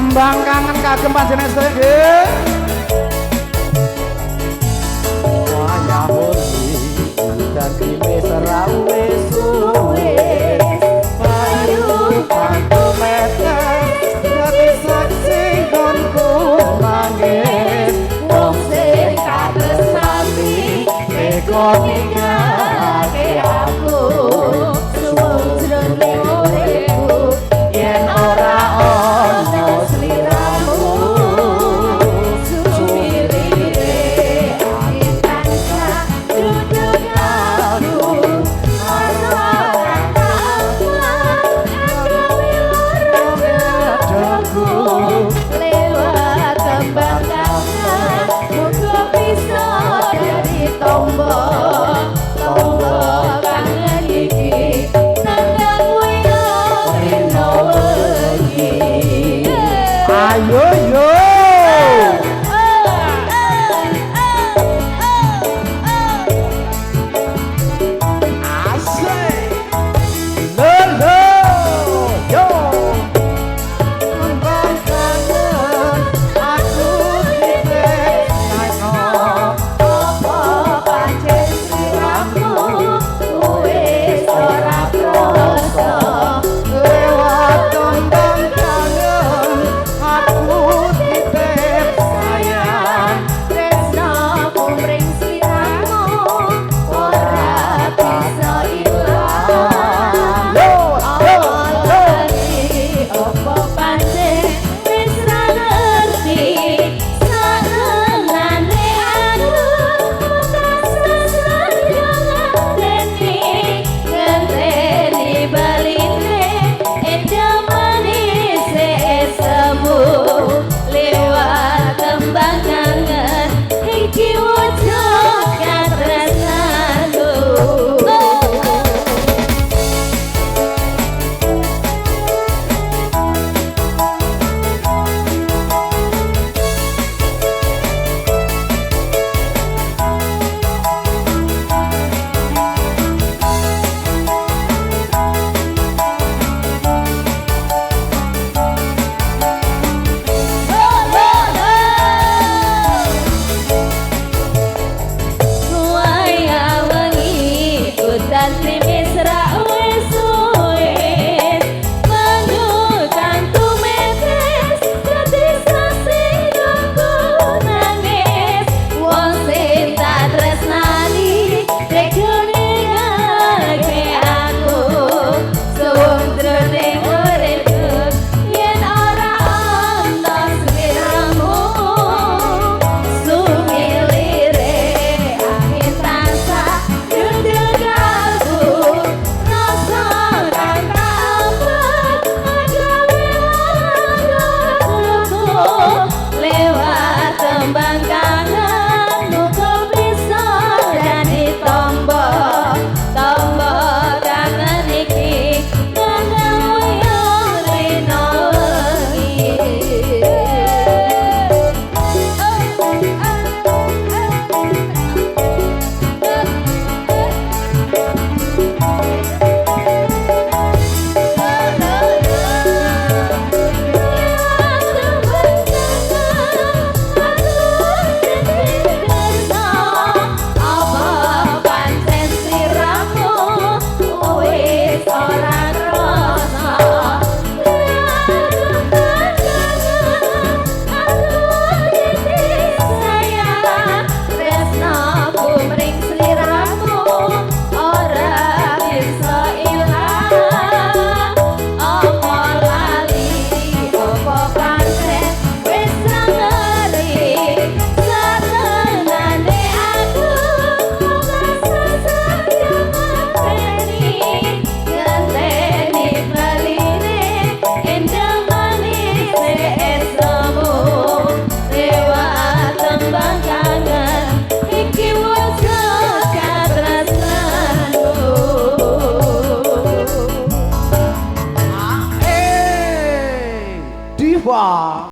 Tembang kangen kagem panjenengan sedaya nggih. Wayah murni dan krimis rawe suwe. Payu kantu meter dadi saksi konku nangis. Wong sing katresnani tekon ninggalake aku. Suwung jroning uripku yen ora ana sliramu. Suwirire angin tansah duduk aku. Ana kata aku aku lewat tembang kangen. Muga bisa dadi tombol kangen iki. Ayo yo. Asik. Lolo yo. Tembang kangen aku titip nang apa pancen sliramu wis ora krasa. Lewat tembang kangen aku titip sayang. Tresnaku mring sliramu ora bisa ilang. Lagi opo pancen wis ra ngerti senengane aku. Ngenteni baline endah manis semu lewat tembang kangen iki wujud katresnanku. Diva.